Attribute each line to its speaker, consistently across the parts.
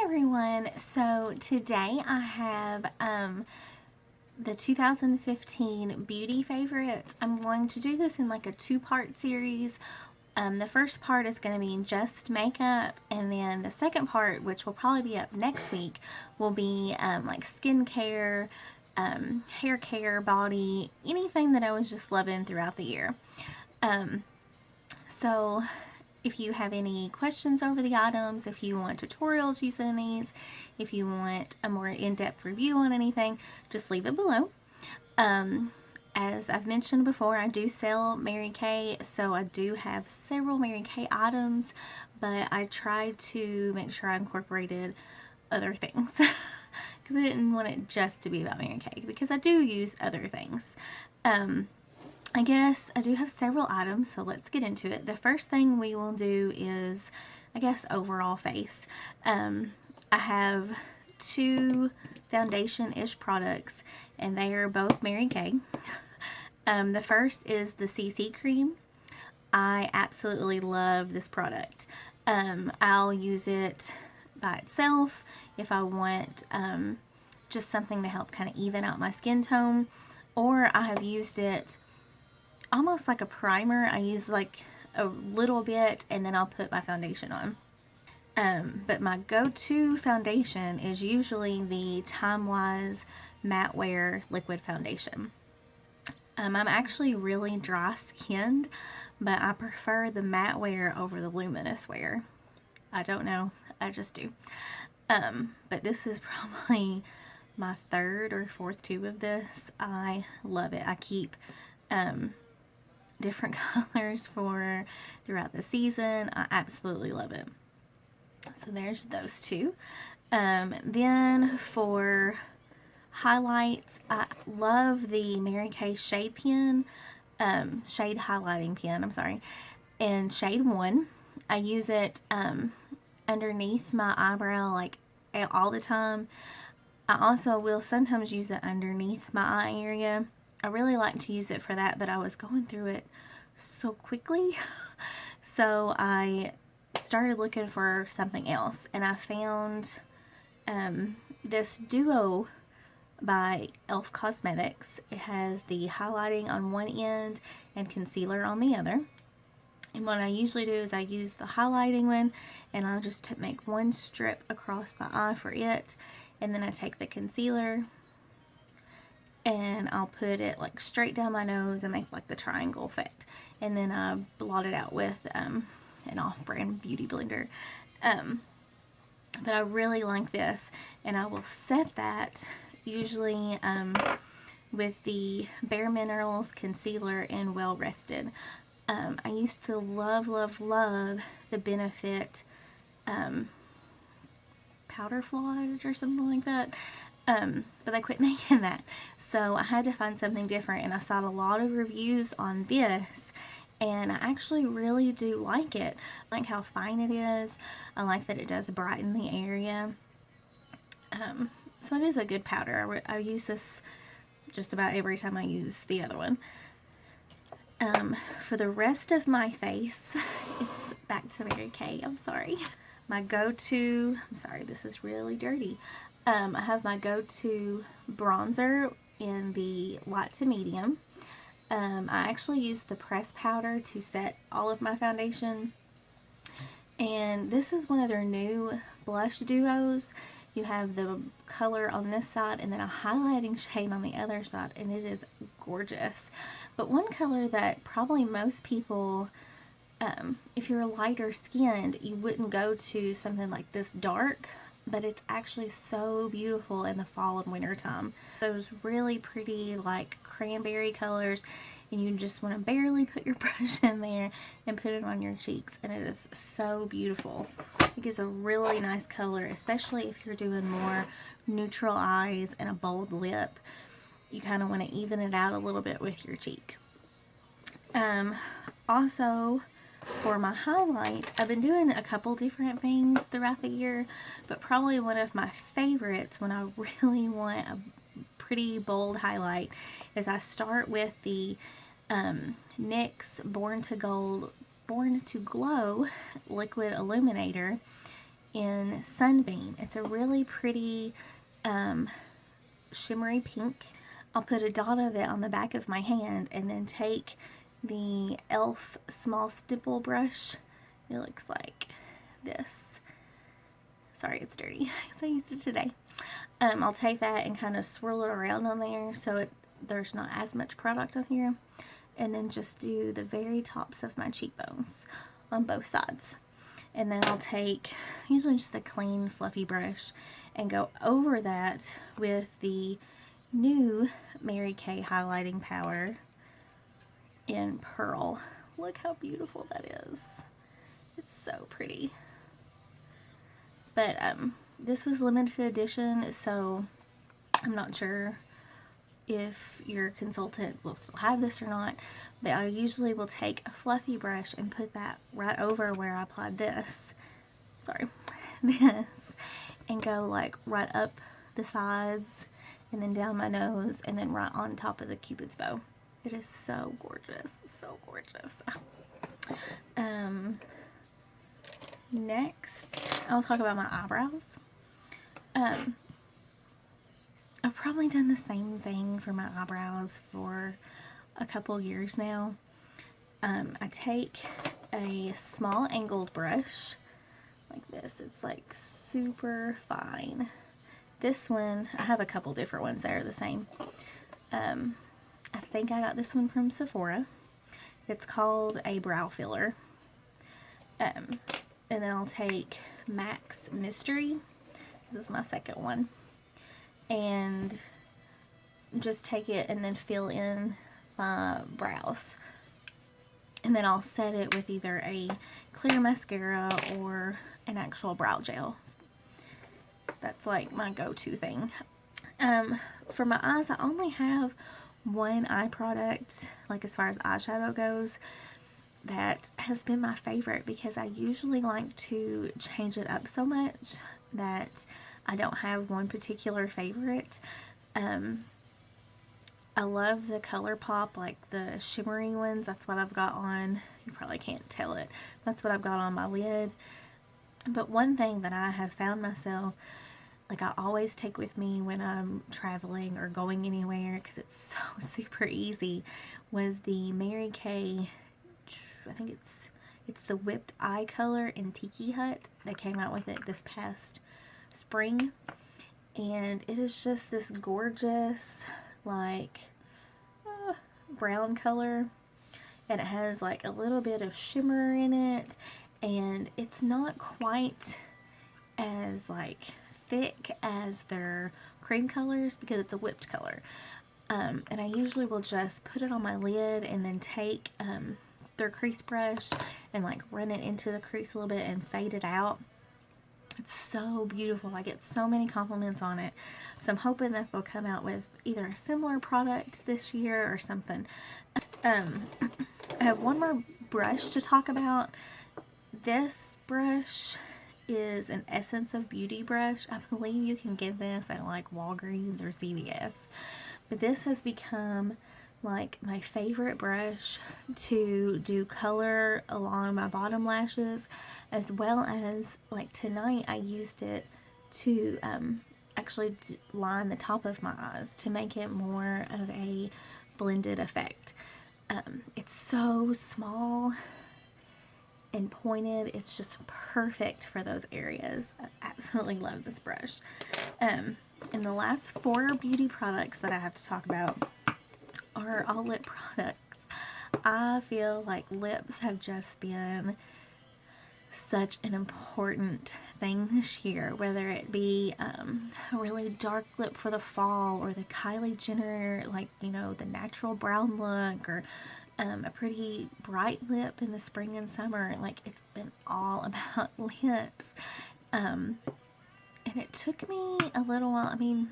Speaker 1: everyone, so today I have the 2015 beauty favorites. I'm going to do this in like a two-part series. The first part is going to be just makeup, and then the second part, which will probably be up next week, will be like skincare, hair care, body, anything that I was just loving throughout the year. So if you have any questions over the items, if you want tutorials using these, if you want a more in-depth review on anything, just leave it below. As I've mentioned before, I do sell Mary Kay, so I do have several Mary Kay items, but I tried to make sure I incorporated other things because I didn't want it just to be about Mary Kay, because I do use other things. I guess I do have several items, so let's get into it. The first thing we will do is, I guess, overall face. I have two foundation-ish products, and they are both Mary Kay. The first is the CC cream. I absolutely love this product. I'll use it by itself if I want just something to help kind of even out my skin tone, or I have used it almost like a primer. I use like a little bit and then I'll put my foundation on. But my go-to foundation is usually the TimeWise Matte Wear Liquid Foundation. I'm actually really dry skinned, but I prefer the matte wear over the luminous wear. I don't know, I just do. But this is probably my third or fourth tube of this. I love it. I keep different colors for throughout the season. I absolutely love it. So there's those two. Then for highlights, I love the Mary Kay shade pen, shade highlighting pen, I'm sorry, in shade 1. I use it underneath my eyebrow like all the time. I also will sometimes use it underneath my eye area. I really like to use it for that, but I was going through it so quickly, so I started looking for something else, and I found this duo by e.l.f. Cosmetics. It has the highlighting on one end and concealer on the other. And what I usually do is I use the highlighting one, and I'll just make one strip across the eye for it, and then I take the concealer and I'll put it like straight down my nose and make like the triangle effect, and then I blot it out with an off-brand beauty blender. But I really like this, and I will set that usually with the Bare Minerals concealer in Well Rested. I used to love the Benefit powder flage or something like that, but they quit making that, so I had to find something different, and I saw a lot of reviews on this, and I actually really do like it. I like how fine it is. I like that it does brighten the area. So it is a good powder. I use this just about every time I use the other one. For the rest of my face, it's back to Mary Kay. I'm sorry. My go-to, I'm sorry, this is really dirty. I have my go-to bronzer in the light to medium. I actually use the press powder to set all of my foundation. And this is one of their new blush duos. You have the color on this side and then a highlighting shade on the other side, and it is gorgeous. But one color that probably most people, if you're lighter skinned, you wouldn't go to something like this dark, but it's actually so beautiful in the fall and winter time. Those really pretty like cranberry colors, and you just want to barely put your brush in there and put it on your cheeks, and it is so beautiful. It gives a really nice color, especially if you're doing more neutral eyes and a bold lip. You kind of want to even it out a little bit with your cheek. Also, for my highlight, I've been doing a couple different things throughout the year, but probably one of my favorites when I really want a pretty bold highlight is I start with the NYX Born to Glow Liquid Illuminator in Sunbeam. It's a really pretty shimmery pink. I'll put a dot of it on the back of my hand and then take the e.l.f. small stipple brush. It looks like this. Sorry, it's dirty because I used it today. I'll take that and kind of swirl it around on there so there's not as much product on here. And then just do the very tops of my cheekbones on both sides. And then I'll take usually just a clean fluffy brush and go over that with the new Mary Kay highlighting powder in Pearl. Look how beautiful that is. It's so pretty. But this was limited edition, so I'm not sure if your consultant will still have this or not, but I usually will take a fluffy brush and put that right over where I applied this, and go like right up the sides and then down my nose and then right on top of the Cupid's bow. It is so gorgeous, so gorgeous. Next, I'll talk about my eyebrows. I've probably done the same thing for my eyebrows for a couple years now. I take a small angled brush like this. It's like super fine. This one, I have a couple different ones that are the same. I think I got this one from Sephora. It's called a brow filler. And then I'll take MAC's Mystery. This is my second one. And just take it and then fill in my brows. And then I'll set it with either a clear mascara or an actual brow gel. That's like my go-to thing. For my eyes, I only have one eye product, like as far as eyeshadow goes, that has been my favorite because I usually like to change it up so much that I don't have one particular favorite. I love the ColourPop, like the shimmery ones. That's what I've got on. You probably can't tell it. That's what I've got on my lid. But one thing that I have found myself, like I always take with me when I'm traveling or going anywhere because it's so super easy, was the Mary Kay, I think it's the Whipped Eye Color in Tiki Hut. They came out with it this past spring. And it is just this gorgeous, like, brown color. And it has like a little bit of shimmer in it. And it's not quite as like thick as their cream colors because it's a whipped color. And I usually will just put it on my lid and then take their crease brush and like run it into the crease a little bit and fade it out. It's so beautiful. I get so many compliments on it. So I'm hoping that they'll come out with either a similar product this year or something. I have one more brush to talk about. This brush is an Essence of Beauty brush. I believe you can get this at like Walgreens or CVS. But this has become like my favorite brush to do color along my bottom lashes, as well as like tonight I used it to actually line the top of my eyes to make it more of a blended effect. It's so small and pointed. It's just perfect for those areas. I absolutely love this brush. And the last 4 beauty products that I have to talk about are all lip products. I feel like lips have just been such an important thing this year, whether it be a really dark lip for the fall or the Kylie Jenner, like, you know, the natural brown look, or a pretty bright lip in the spring and summer. Like, it's been all about lips. And it took me a little while. I mean,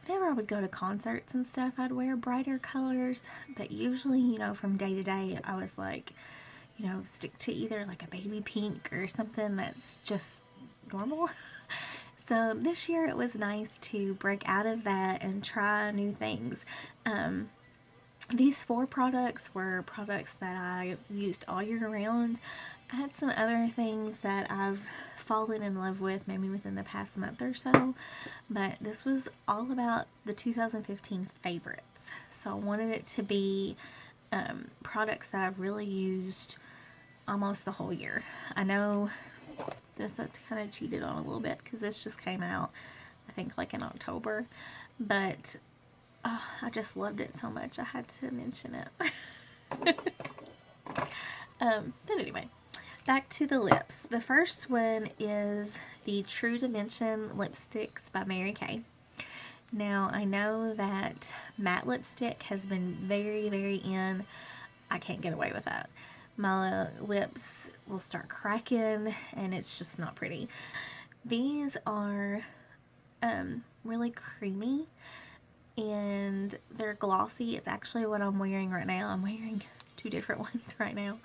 Speaker 1: whenever I would go to concerts and stuff, I'd wear brighter colors, but usually, you know, from day to day, I was like, you know, stick to either like a baby pink or something that's just normal. So this year it was nice to break out of that and try new things. These 4 products were products that I used all year round. I had some other things that I've fallen in love with maybe within the past month or so, but this was all about the 2015 favorites. So I wanted it to be products that I've really used almost the whole year. I know this I kind of cheated on a little bit because this just came out, I think, like in October, but I just loved it so much I had to mention it. But anyway, back to the lips. The first one is the True Dimension lipsticks by Mary Kay. Now, I know that matte lipstick has been very, very in. I can't get away with that. My lips will start cracking and it's just not pretty. These are really creamy and they're glossy. It's actually what I'm wearing right now. I'm wearing two different ones right now.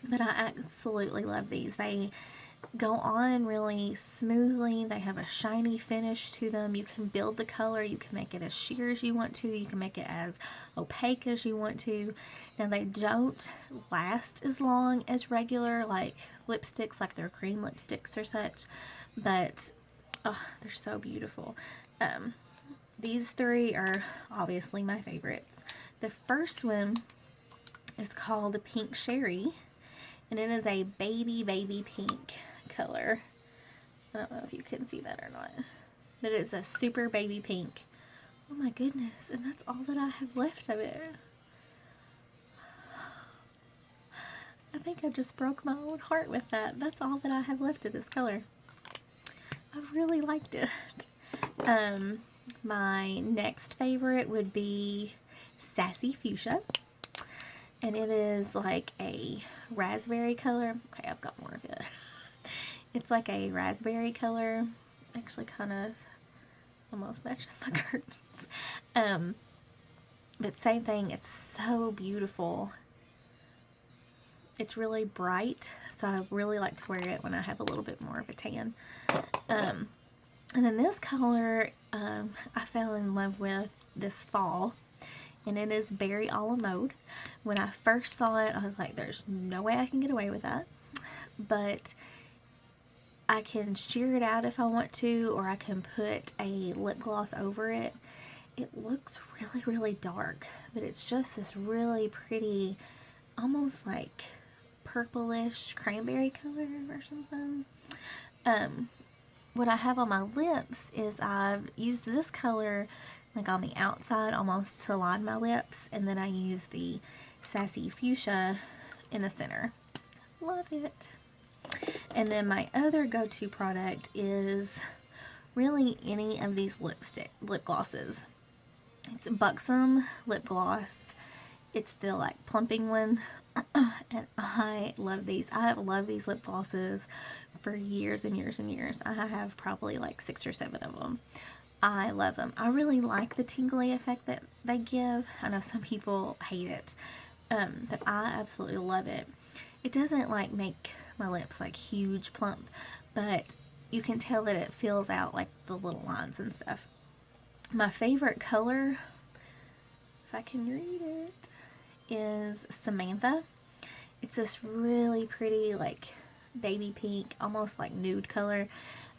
Speaker 1: But I absolutely love these. They go on really smoothly. They have a shiny finish to them. You can build the color. You can make it as sheer as you want to. You can make it as opaque as you want to. Now, they don't last as long as regular like lipsticks, like their cream lipsticks or such, but oh, they're so beautiful. These three are obviously my favorites. The first one is called Pink Cherie, and it is a baby pink color. I don't know if you can see that or not, but it's a super baby pink. Oh my goodness, and that's all that I have left of it. I think I just broke my own heart with that. That's all that I have left of this color. I really liked it. My next favorite would be Sassy Fuchsia, and it is like a raspberry color. Okay, I've got more of it. It's like a raspberry color. Actually, kind of almost matches my curtains. But same thing. It's so beautiful. It's really bright, so I really like to wear it when I have a little bit more of a tan. And then this color I fell in love with this fall, and it is Berry a la Mode. When I first saw it, I was like, there's no way I can get away with that. But I can sheer it out if I want to, or I can put a lip gloss over it. It looks really, really dark, but it's just this really pretty, almost like purplish cranberry color or something. What I have on my lips is I've used this color like on the outside almost to line my lips, and then I use the Sassy Fuchsia in the center. Love it. And then my other go-to product is really any of these lip glosses. It's a Buxom lip gloss. It's the like plumping one, and I love these. I have loved these lip glosses for years and years and years. I have probably like 6 or 7 of them. I love them. I really like the tingly effect that they give. I know some people hate it, but I absolutely love it. It doesn't like make my lips like huge plump, but you can tell that it fills out like the little lines and stuff. My favorite color, if I can read it, is Samantha. It's this really pretty like baby pink, almost like nude color,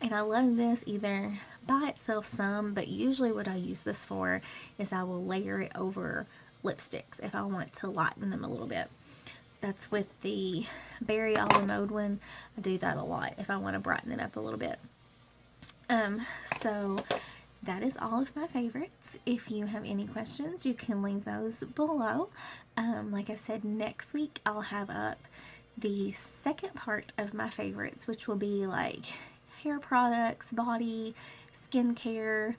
Speaker 1: and I love this either by itself some, but usually what I use this for is I will layer it over lipsticks if I want to lighten them a little bit. That's with the Berry a la Mode one. I do that a lot if I want to brighten it up a little bit. So that is all of my favorites. If you have any questions, you can leave those below. Like I said, next week I'll have up the second part of my favorites, which will be like hair products, body, skincare,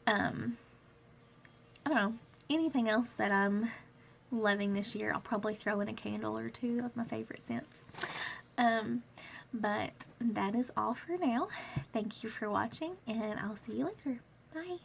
Speaker 1: I don't know, anything else that I'm loving this year. I'll probably throw in a candle or two of my favorite scents. But that is all for now. Thank you for watching, and I'll see you later. Bye.